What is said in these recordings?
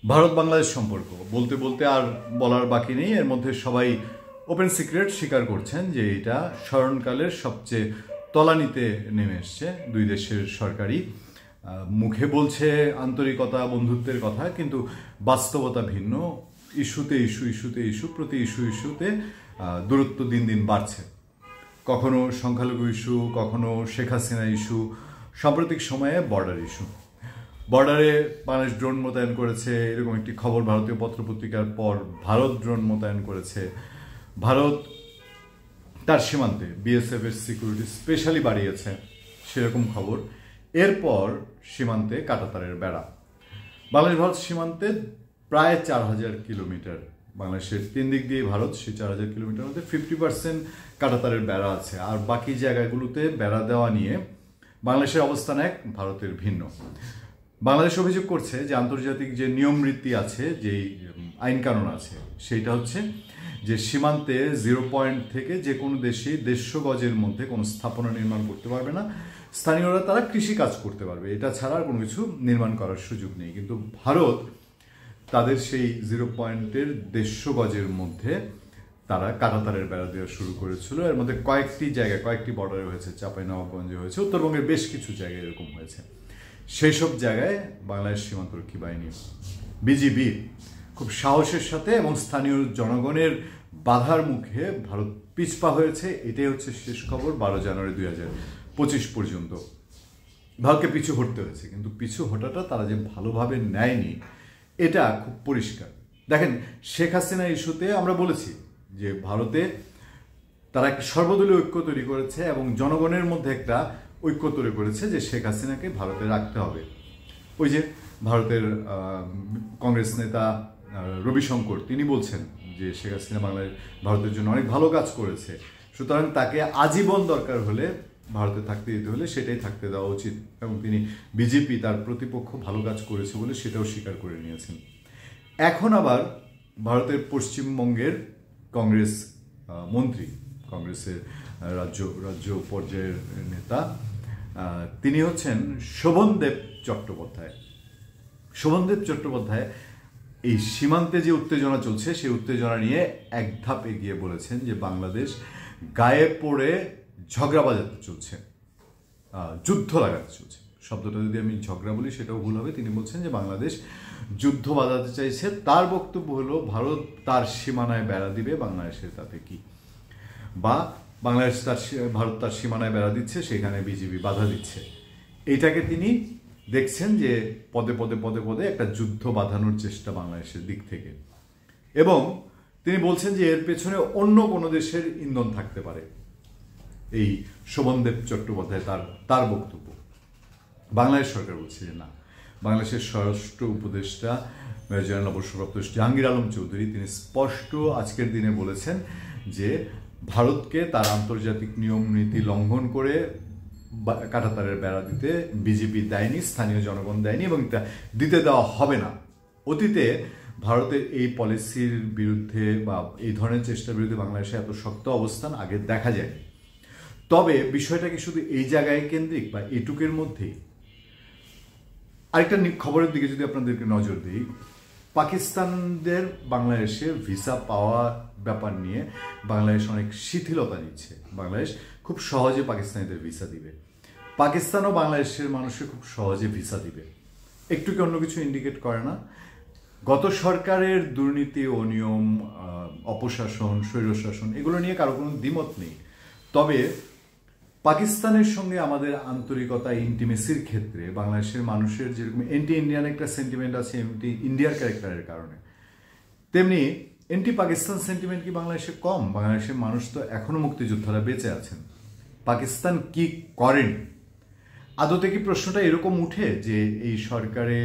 ভারত বাংলাদেশ সম্পর্ক বলতে বলতে আর বলার বাকি নেই। এর মধ্যে সবাই ওপেন সিক্রেট স্বীকার করছেন যে এটা স্মরণকালের সবচেয়ে তলানিতে নেমে এসছে দুই দেশের সরকারই। মুখে বলছে আন্তরিকতা বন্ধুত্বের কথা, কিন্তু বাস্তবতা ভিন্ন। ইস্যুতে ইস্যু প্রতি ইস্যুতে দূরত্ব দিন দিন বাড়ছে। কখনো সংখ্যালঘু ইস্যু, কখনো শেখ হাসিনা ইস্যু, সাম্প্রতিক সময়ে বর্ডার ইস্যু। বর্ডারে বাংলাদেশ ড্রোন মোতায়েন করেছে, এরকম একটি খবর ভারতীয় পত্রপত্রিকার পর ভারত ড্রোন মোতায়েন করেছে। ভারত তার সীমান্তে বিএসএফ এর সিকিউরিটি স্পেশালি বাড়িয়েছে, সেরকম খবর। এরপর সীমান্তে কাঁটাতারের বেড়া। বাংলাদেশ ভারত সীমান্তে প্রায় 4000 কিলোমিটার, বাংলাদেশের 3 দিক দিয়ে ভারত, সেই 4000 কিলোমিটার মধ্যে 50% কাঁটাতারের বেড়া আছে। আর বাকি জায়গাগুলোতে বেড়া দেওয়া নিয়ে বাংলাদেশের অবস্থান এক, ভারতের ভিন্ন। বাংলাদেশ অভিযোগ করছে যে আন্তর্জাতিক যে নিয়ম রীতি আছে, যেই আইন কানুন আছে, সেইটা হচ্ছে যে সীমান্তে 0 পয়েন্ট থেকে যে কোনো দেশে 150 গজের মধ্যে কোনো স্থাপনা নির্মাণ করতে পারবে না। স্থানীয়রা তারা কৃষি কাজ করতে পারবে, এটা ছাড়া আর কোনো কিছু নির্মাণ করার সুযোগ নেই। কিন্তু ভারত তাদের সেই 0 পয়েন্টের 150 গজের মধ্যে তারা কাঁটাতারের বেড়া দেওয়া শুরু করেছিল। এর মধ্যে কয়েকটি জায়গায়, কয়েকটি বর্ডারে হয়েছে, চাঁপাইনবাবগঞ্জে হয়েছে, উত্তরবঙ্গের বেশ কিছু জায়গায় এরকম হয়েছে। সেই সব জায়গায় বাংলাদেশ সীমান্তরক্ষী বাহিনী বিজিবি খুব সাহসের সাথে এবং স্থানীয় জনগণের বাধার মুখে ভারত পিছপা হয়েছে। এটাই হচ্ছে শেষ খবর। 12 জানুয়ারি 2025 পর্যন্ত ভারতকে পিছু হটতে হয়েছে, কিন্তু পিছু হটাটা তারা যে ভালোভাবে নেয়নি এটা খুব পরিষ্কার। দেখেন, শেখ হাসিনা ইস্যুতে আমরা বলেছি যে ভারতে তারা একটা সর্বদলীয় ঐক্য তৈরি করেছে এবং জনগণের মধ্যে একটা ঐক্য তৈরি করেছে যে শেখ হাসিনাকে ভারতে রাখতে হবে। ওই যে ভারতের কংগ্রেস নেতা রবিশঙ্কর, তিনি বলছেন যে শেখ হাসিনা ভারতের জন্য অনেক ভালো কাজ করেছে, সুতরাং তাকে আজীবন দরকার হলে ভারতে থাকতে দিতে হলে সেটাই থাকতে দেওয়া উচিত। এবং তিনি বিজেপি তার প্রতিপক্ষ ভালো কাজ করেছে বলে সেটাও স্বীকার করে নিয়েছেন। এখন আবার ভারতের পশ্চিমবঙ্গের কংগ্রেস মন্ত্রী, কংগ্রেসের রাজ্য পর্যায়ের নেতা, তিনি হচ্ছেন শোভনদেব চট্টোপাধ্যায়। শোভনদেব চট্টোপাধ্যায় এই সীমান্তে যে উত্তেজনা চলছে সেই উত্তেজনা নিয়ে এক ধাপ এগিয়ে বলেছেন যে বাংলাদেশ গায়ে পড়ে ঝগড়া বাজাতে চলছে, যুদ্ধ লাগাতে চলছে। শব্দটা যদি আমি ঝগড়া বলি সেটাও ভুল হবে। তিনি বলছেন যে বাংলাদেশ যুদ্ধ বাজাতে চাইছে। তার বক্তব্য হলো ভারত তার সীমানায় বেড়া দিবে, বাংলাদেশের তাতে কি, বা ভারত তার সীমানায় বেড়া দিচ্ছে, সেখানে বিজেপি বাধা দিচ্ছে। এটাকে তিনি দেখছেন যে পদে পদে একটা যুদ্ধ বাঁধানোর চেষ্টা বাংলাদেশের দিক থেকে। এবং তিনি বলছেন যে এর পেছনে অন্য কোনো দেশের ইন্ধন থাকতে পারে। এই শোভনদেব চট্টোপাধ্যায় তার বক্তব্য। বাংলাদেশ সরকার বলছে যে না, বাংলাদেশের স্বরাষ্ট্র উপদেষ্টা মেজর জেনারেল অবসরপ্রাপ্ত জাহাঙ্গীর আলম চৌধুরী তিনি স্পষ্ট আজকের দিনে বলেছেন যে ভারতকে তার আন্তর্জাতিক নিয়ম নীতি লঙ্ঘন করে কাঁটাতারের বেড়া দিতে বিজেপি দেয়নি, স্থানীয় জনগণ দেয়নি এবং এটা দিতে দেওয়া হবে না। অতীতে ভারতের এই পলিসির বিরুদ্ধে বা এই ধরনের চেষ্টার বিরুদ্ধে বাংলাদেশে এত শক্ত অবস্থান আগে দেখা যায়নি। তবে বিষয়টা কি শুধু এই জায়গায় কেন্দ্রিক বা এটুকের মধ্যেই? আরেকটা খবরের দিকে যদি আপনাদেরকে নজর দিই, পাকিস্তানদের বাংলাদেশে ভিসা পাওয়া ব্যাপার নিয়ে বাংলাদেশ অনেক শিথিলতা নিচ্ছে। বাংলাদেশ খুব সহজে পাকিস্তানিদের ভিসা দিবে, পাকিস্তানও বাংলাদেশের মানুষকে খুব সহজে ভিসা দিবে। একটু কি অন্য কিছু ইন্ডিকেট করে না? গত সরকারের দুর্নীতি, অনিয়ম, অপশাসন, স্বৈরশাসন, এগুলো নিয়ে কারো কোনো দ্বিমত নেই। তবে পাকিস্তানের সঙ্গে আমাদের আন্তরিকতা, ইন্টিমেসির ক্ষেত্রে বাংলাদেশের মানুষের যেরকম এন্টি ইন্ডিয়ান একটা সেন্টিমেন্ট আছে এমটি ইন্ডিয়ার ক্যারেক্টারের কারণে, তেমনি এন্টি পাকিস্তান সেন্টিমেন্ট কি বাংলাদেশে কম? বাংলাদেশের মানুষ তো এখনো মুক্তিযোদ্ধারা বেঁচে আছেন। পাকিস্তান কি করেন? আদতে কি প্রশ্নটা এরকম উঠে যে এই সরকারে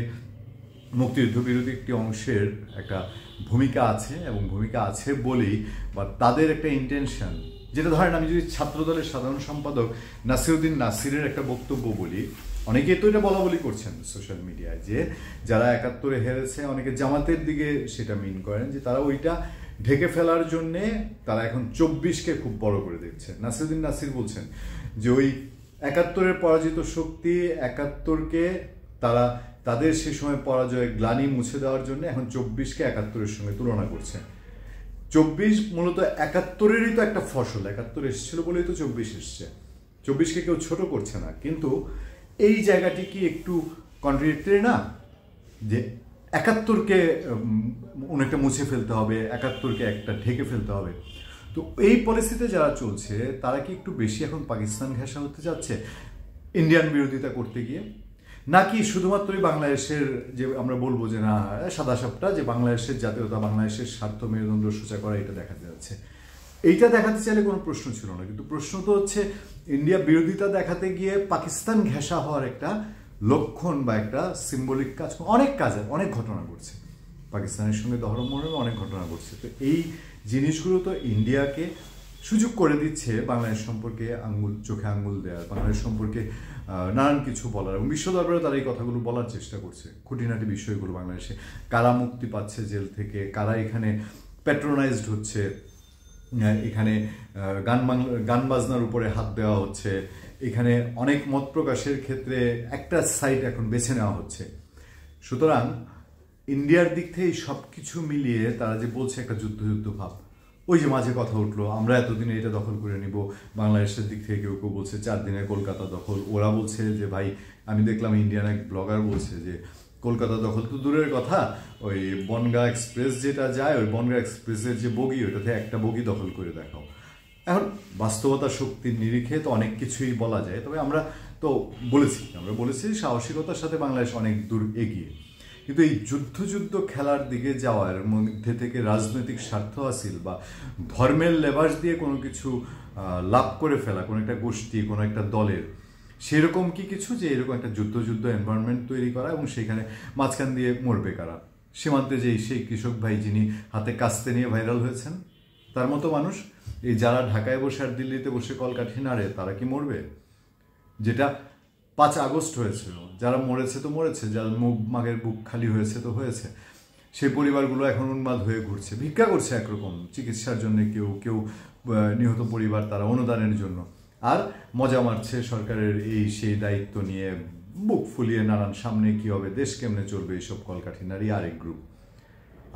মুক্তিযুদ্ধ বিরোধী একটি অংশের একটা ভূমিকা আছে এবং ভূমিকা আছে বলেই বা তাদের একটা ইন্টেনশন, যেটা ধরেন আমি যদি ছাত্রদলের সাধারণ সম্পাদক নাসিরউদ্দিন নাসিরের একটা বক্তব্য বলি, অনেকেই তো এটা বলা বলি করছেন সোশ্যাল মিডিয়ায় যে যারা 71-এ হেরেছে, অনেকে জামাতের দিকে সেটা মিন করেন যে তারা ওইটা ঢেকে ফেলার জন্যে তারা এখন 24কে খুব বড় করে দেখছে। নাসিরউদ্দিন নাসির বলছেন যে ওই 71-এর পরাজিত শক্তি 71কে তারা তাদের সে সময় পরাজয় গ্লানি মুছে দেওয়ার জন্য এখন 24কে 71-এর সঙ্গে তুলনা করছে। 24 মূলত 71-এরই তো একটা ফসল, 71 এসেছিল বলেই তো 24 এসছে। 24কে কেউ ছোট করছে না, কিন্তু এই জায়গাটি কি একটু কন্ট্রাডিক্টরি না, যে 71কে অনেকটা মুছে ফেলতে হবে, 71কে একটা ঢেকে ফেলতে হবে। তো এই পলিসিতে যারা চলছে তারা কি একটু বেশি এখন পাকিস্তান ঘেঁষা হতে যাচ্ছে ইন্ডিয়ান বিরোধিতা করতে গিয়ে, নাকি শুধুমাত্রই বাংলাদেশের যে আমরা বলবো যে না সাদা সাপটা, যে বাংলাদেশের জাতীয়তা, বাংলাদেশের স্বার্থ মেরুদণ্ড সোজা করা, এটা দেখাতে যাচ্ছে? এইটা দেখাতে চাইলে কোনো প্রশ্ন ছিল না, কিন্তু প্রশ্ন তো হচ্ছে ইন্ডিয়া বিরোধিতা দেখাতে গিয়ে পাকিস্তান ঘেঁষা হওয়ার একটা লক্ষণ বা একটা সিম্বলিক কাজ, অনেক কাজে অনেক ঘটনা ঘটছে, পাকিস্তানের সঙ্গে ধর্মমরমে অনেক ঘটনা ঘটছে। তো এই জিনিসগুলো তো ইন্ডিয়াকে সুযোগ করে দিচ্ছে বাংলাদেশ সম্পর্কে চোখে আঙ্গুল দেওয়ার, বাংলাদেশ সম্পর্কে নানান কিছু বলার, এবং বিশ্ব দরবারে তারা এই কথাগুলো বলার চেষ্টা করছে, খুঁটিনাটি বিষয়গুলো। বাংলাদেশে কারা মুক্তি পাচ্ছে জেল থেকে, কারা এখানে প্যাট্রোনাইজড হচ্ছে, এখানে গান বাজনার উপরে হাত দেওয়া হচ্ছে, এখানে অনেক মত প্রকাশের ক্ষেত্রে একটা সাইড এখন বেছে নেওয়া হচ্ছে। সুতরাং ইন্ডিয়ার দিক থেকে সব কিছু মিলিয়ে তারা যে বলছে একটা যুদ্ধ ভাব, ওই যে মাঝে কথা উঠলো আমরা এতদিনে এটা দখল করে নিব, বাংলাদেশের দিক থেকে কেউ কেউ বলছে 4 দিনে কলকাতা দখল, ওরা বলছে যে ভাই, আমি দেখলাম ইন্ডিয়ান এক ব্লগার বলছে যে কলকাতা দখল তো দূরের কথা, ওই বনগাঁ এক্সপ্রেস যেটা যায়, ওই বনগাঁ এক্সপ্রেসের যে বগি, ওটাতে একটা বগি দখল করে দেখাও। এখন বাস্তবতা শক্তির নিরিখে তো অনেক কিছুই বলা যায়, তবে আমরা বলেছি সাহসিকতার সাথে বাংলাদেশ অনেক দূর এগিয়ে, কিন্তু এই যুদ্ধ খেলার দিকে যাওয়ার মধ্যে থেকে রাজনৈতিক স্বার্থ হাসিল বা ধর্মের লেবাস দিয়ে কোনো কিছু লাভ করে ফেলা, কোনো একটা গোষ্ঠী, কোনো একটা দলের, সেরকম কি কিছু যে এরকম একটা যুদ্ধ এনভায়রনমেন্ট তৈরি করা, এবং সেখানে মাঝখান দিয়ে মরবে কারা? সীমান্তে সেই কৃষক ভাই যিনি হাতে কাস্তে নিয়ে ভাইরাল হয়েছেন, তার মতো মানুষ, এই যারা ঢাকায় বসে আর দিল্লিতে বসে কলকাঠি নাড়ে, তারা কি মরবে? যেটা 5 আগস্ট হয়েছিল, যারা মরেছে তো মরেছে, যার মাগের বুক খালি হয়েছে তো হয়েছে, সেই পরিবারগুলো এখন উন্মাদ হয়ে ঘুরছে, ভিক্ষা করছে একরকম, চিকিৎসার জন্য কেউ নিহত পরিবার তারা অনুদানের জন্য, আর মজা মারছে সরকারের সেই দায়িত্ব নিয়ে, বুক ফুলিয়ে নানান সামনে কি হবে, দেশ কেমনে চলবে, এইসব কলকাঠি নারী আরেক গ্রুপ।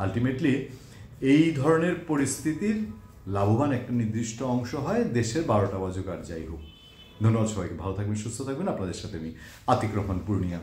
আলটিমেটলি এই ধরনের পরিস্থিতির লাভবান একটা নির্দিষ্ট অংশ হয় দেশের 12টা বাজুক আর যাই হোক। ধন্যবাদ সবাইকে, ভালো থাকবেন, সুস্থ থাকবেন। আপনাদের সাথে আমি আতিক রহমান পূর্ণিয়া।